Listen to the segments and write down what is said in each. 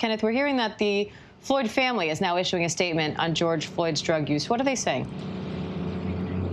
Kenneth, we're hearing that the Floyd family is now issuing a statement on George Floyd's drug use. What are they saying?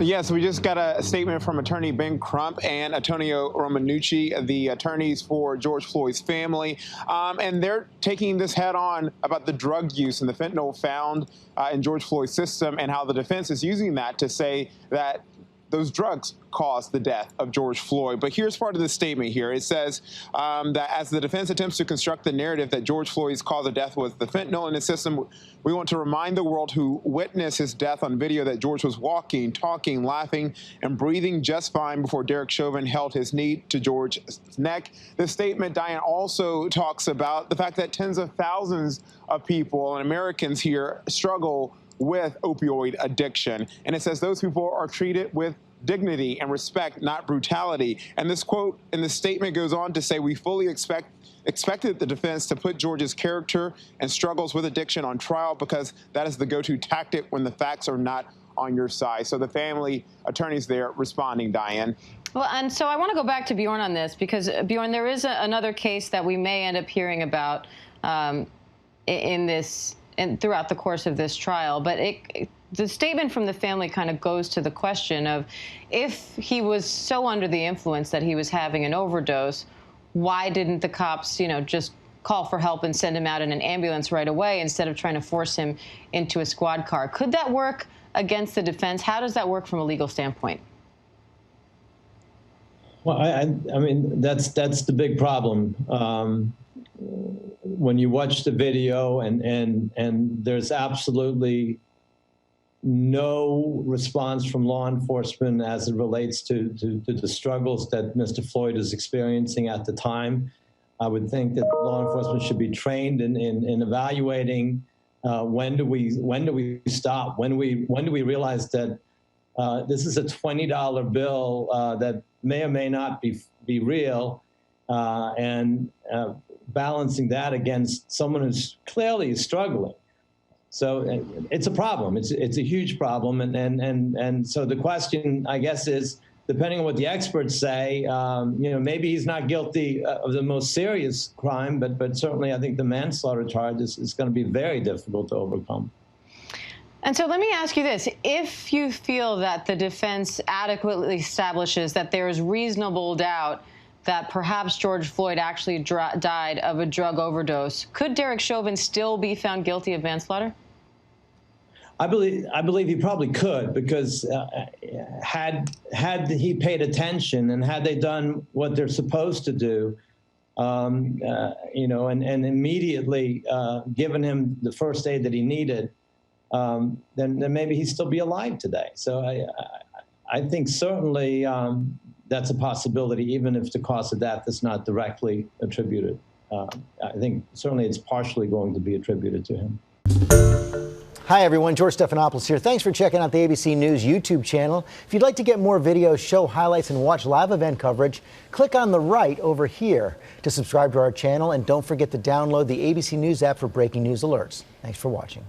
Yes, we just got a statement from attorney Ben Crump and Antonio Romanucci, the attorneys for George Floyd's family, and they're taking this head on about the drug use and the fentanyl found in George Floyd's system and how the defense is using that to say that those drugs caused the death of George Floyd. But here's part of the statement here. It says that as the defense attempts to construct the narrative that George Floyd's cause of death was the fentanyl in his system, we want to remind the world who witnessed his death on video that George was walking, talking, laughing, and breathing just fine before Derek Chauvin held his knee to George's neck. This statement, Diane, also talks about the fact that tens of thousands of people and Americans here struggle with opioid addiction. And it says those people are treated with dignity and respect, not brutality. And this quote in the statement goes on to say, we fully expected the defense to put George's character and struggles with addiction on trial because that is the go-to tactic when the facts are not on your side. So the family attorneys there responding, Diane. Well, and so I want to go back to Bjorn on this because, Bjorn, there is another case that we may end up hearing about throughout the course of this trial. But the statement from the family kind of goes to the question of if he was so under the influence that he was having an overdose, why didn't the cops, just call for help and send him out in an ambulance right away instead of trying to force him into a squad car? Could that work against the defense? How does that work from a legal standpoint? Well, I mean, that's the big problem. When you watch the video and there's absolutely no response from law enforcement as it relates to the struggles that Mr. Floyd is experiencing at the time, I would think that law enforcement should be trained in evaluating when do we stop, when do we realize that this is a $20 bill that may or may not be real, and balancing that against someone who's clearly struggling. So it's a problem. It's a huge problem. And so the question, I guess, is, depending on what the experts say, maybe he's not guilty of the most serious crime, but certainly I think the manslaughter charge is going to be very difficult to overcome. And so let me ask you this. If you feel that the defense adequately establishes that there is reasonable doubt that perhaps George Floyd actually died of a drug overdose, could Derek Chauvin still be found guilty of manslaughter? I believe he probably could, because had he paid attention and had they done what they're supposed to do, and immediately given him the first aid that he needed, then maybe he'd still be alive today. So I think certainly that's a possibility, even if the cause of death is not directly attributed. I think certainly it's partially going to be attributed to him. Hi, everyone. George Stephanopoulos here. Thanks for checking out the ABC News YouTube channel. If you'd like to get more videos, show highlights, and watch live event coverage, click on the right over here to subscribe to our channel. And don't forget to download the ABC News app for breaking news alerts. Thanks for watching.